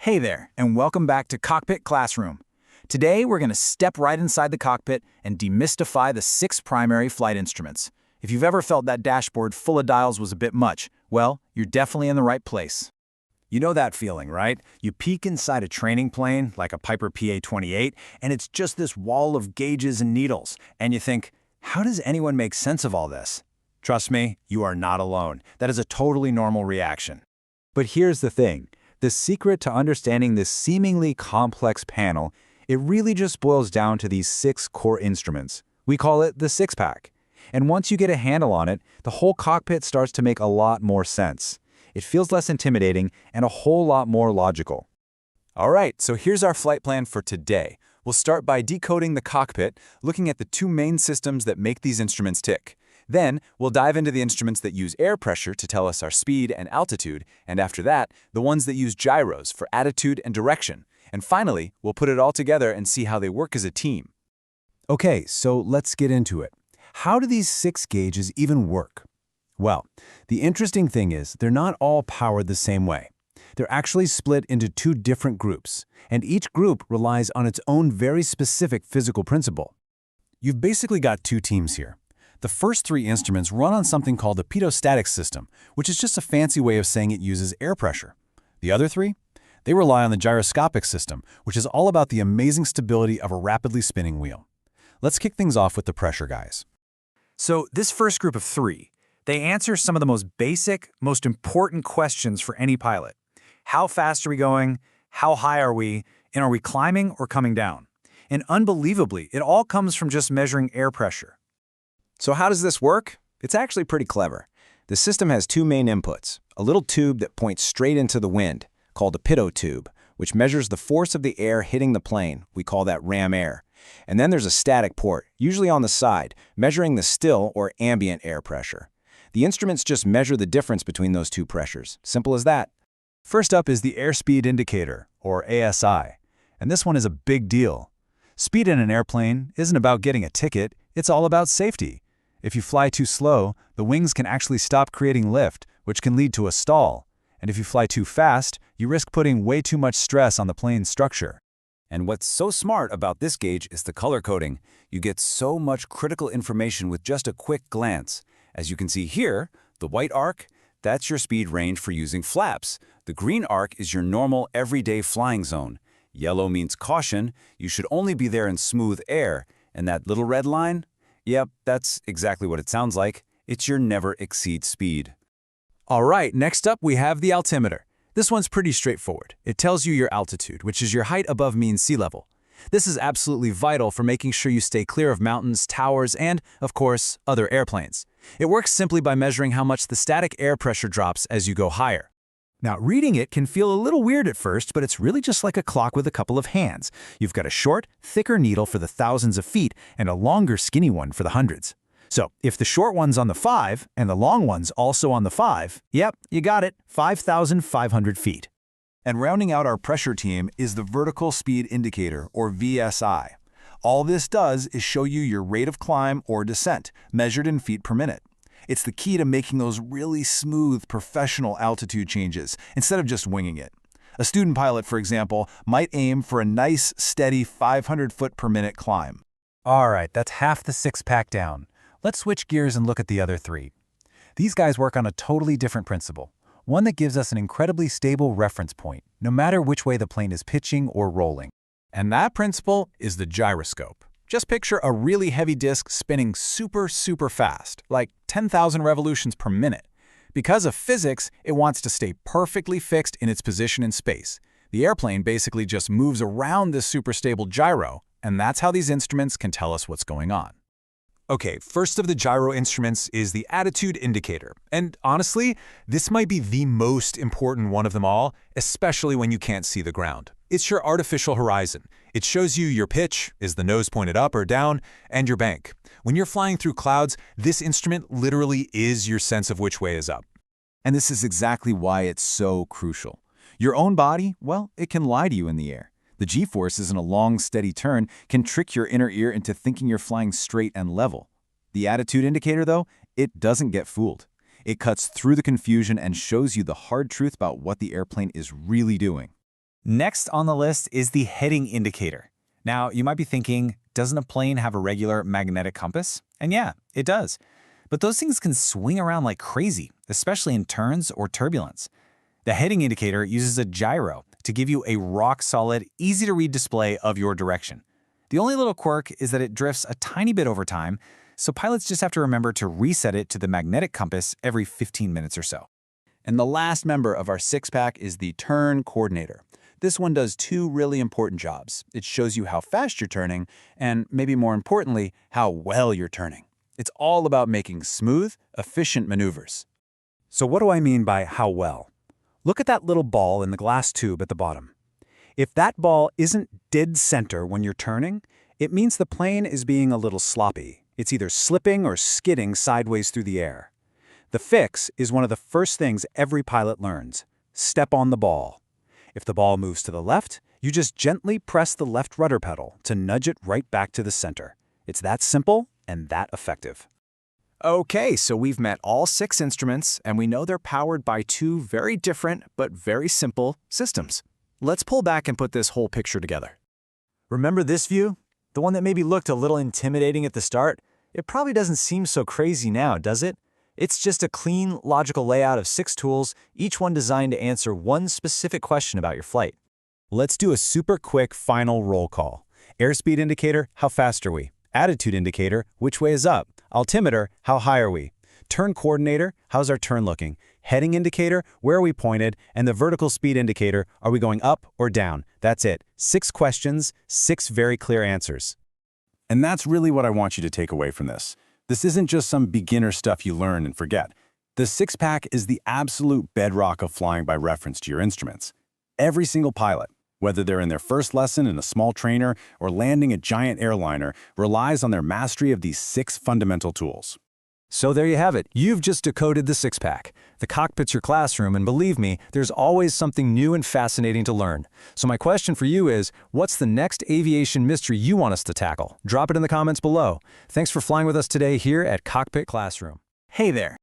Hey there, and welcome back to Cockpit Classroom. Today, we're going to step right inside the cockpit and demystify the 6 primary flight instruments. If you've ever felt that dashboard full of dials was a bit much, well, you're definitely in the right place. You know that feeling, right? You peek inside a training plane, like a Piper PA-28, and it's just this wall of gauges and needles, and you think, how does anyone make sense of all this? Trust me, you are not alone. That is a totally normal reaction. But here's the thing. The secret to understanding this seemingly complex panel, it really just boils down to these 6 core instruments. We call it the six-pack. And once you get a handle on it, the whole cockpit starts to make a lot more sense. It feels less intimidating and a whole lot more logical. All right, so here's our flight plan for today. We'll start by decoding the cockpit, looking at the 2 main systems that make these instruments tick. Then, we'll dive into the instruments that use air pressure to tell us our speed and altitude, and after that, the ones that use gyros for attitude and direction. And finally, we'll put it all together and see how they work as a team. Okay, so let's get into it. How do these 6 gauges even work? Well, the interesting thing is they're not all powered the same way. They're actually split into 2 different groups, and each group relies on its own very specific physical principle. You've basically got 2 teams here. The first 3 instruments run on something called the pitot-static system, which is just a fancy way of saying it uses air pressure. The other 3? They rely on the gyroscopic system, which is all about the amazing stability of a rapidly spinning wheel. Let's kick things off with the pressure guys. So this first group of 3, they answer some of the most basic, most important questions for any pilot. How fast are we going? How high are we? And are we climbing or coming down? And unbelievably, it all comes from just measuring air pressure. So how does this work? It's actually pretty clever. The system has 2 main inputs, a little tube that points straight into the wind, called a pitot tube, which measures the force of the air hitting the plane. We call that ram air. And then there's a static port, usually on the side, measuring the still or ambient air pressure. The instruments just measure the difference between those 2 pressures. Simple as that. First up is the airspeed indicator, or ASI. And this one is a big deal. Speed in an airplane isn't about getting a ticket, it's all about safety. If you fly too slow, the wings can actually stop creating lift, which can lead to a stall. And if you fly too fast, you risk putting way too much stress on the plane's structure. And what's so smart about this gauge is the color coding. You get so much critical information with just a quick glance. As you can see here, the white arc, that's your speed range for using flaps. The green arc is your normal everyday flying zone. Yellow means caution, you should only be there in smooth air. And that little red line? Yep, that's exactly what it sounds like. It's your never exceed speed. All right, next up we have the altimeter. This one's pretty straightforward. It tells you your altitude, which is your height above mean sea level. This is absolutely vital for making sure you stay clear of mountains, towers, and, of course, other airplanes. It works simply by measuring how much the static air pressure drops as you go higher. Now, reading it can feel a little weird at first, but it's really just like a clock with a couple of hands. You've got a short, thicker needle for the thousands of feet and a longer, skinny one for the hundreds. So, if the short one's on the 5 and the long one's also on the 5, yep, you got it, 5,500 feet. And rounding out our pressure team is the vertical speed indicator, or VSI. All this does is show you your rate of climb or descent, measured in feet per minute. It's the key to making those really smooth, professional altitude changes, instead of just winging it. A student pilot, for example, might aim for a nice, steady 500 foot per minute climb. All right, that's half the 6-pack down. Let's switch gears and look at the other 3. These guys work on a totally different principle, one that gives us an incredibly stable reference point, no matter which way the plane is pitching or rolling. And that principle is the gyroscope. Just picture a really heavy disc spinning super fast, like 10,000 revolutions per minute. Because of physics, it wants to stay perfectly fixed in its position in space. The airplane basically just moves around this super stable gyro, and that's how these instruments can tell us what's going on. Okay, first of the gyro instruments is the attitude indicator. And honestly, this might be the most important one of them all, especially when you can't see the ground. It's your artificial horizon. It shows you your pitch, is the nose pointed up or down, and your bank. When you're flying through clouds, this instrument literally is your sense of which way is up. And this is exactly why it's so crucial. Your own body, well, it can lie to you in the air. The G-forces in a long, steady turn can trick your inner ear into thinking you're flying straight and level. The attitude indicator, though, it doesn't get fooled. It cuts through the confusion and shows you the hard truth about what the airplane is really doing. Next on the list is the heading indicator. Now, you might be thinking, doesn't a plane have a regular magnetic compass? And yeah, it does. But those things can swing around like crazy, especially in turns or turbulence. The heading indicator uses a gyro to give you a rock-solid, easy-to-read display of your direction. The only little quirk is that it drifts a tiny bit over time, so pilots just have to remember to reset it to the magnetic compass every 15 minutes or so. And the last member of our six-pack is the turn coordinator. This one does two really important jobs. It shows you how fast you're turning, and maybe more importantly, how well you're turning. It's all about making smooth, efficient maneuvers. So what do I mean by how well? Look at that little ball in the glass tube at the bottom. If that ball isn't dead center when you're turning, it means the plane is being a little sloppy. It's either slipping or skidding sideways through the air. The fix is one of the first things every pilot learns. Step on the ball. If the ball moves to the left, you just gently press the left rudder pedal to nudge it right back to the center. It's that simple and that effective. Okay, so we've met all 6 instruments, and we know they're powered by 2 very different but very simple systems. Let's pull back and put this whole picture together. Remember this view? The one that maybe looked a little intimidating at the start? It probably doesn't seem so crazy now, does it? It's just a clean, logical layout of 6 tools, each one designed to answer one specific question about your flight. Let's do a super quick final roll call. Airspeed indicator, how fast are we? Attitude indicator, which way is up? Altimeter, how high are we? Turn coordinator, how's our turn looking? Heading indicator, where are we pointed? And the vertical speed indicator, are we going up or down? That's it. 6 questions, 6 very clear answers. And that's really what I want you to take away from this. This isn't just some beginner stuff you learn and forget. The six-pack is the absolute bedrock of flying by reference to your instruments. Every single pilot, whether they're in their first lesson in a small trainer or landing a giant airliner, relies on their mastery of these 6 fundamental tools. So there you have it. You've just decoded the six-pack. The cockpit's your classroom, and believe me, there's always something new and fascinating to learn. So my question for you is, what's the next aviation mystery you want us to tackle? Drop it in the comments below. Thanks for flying with us today here at Cockpit Classroom. Hey there!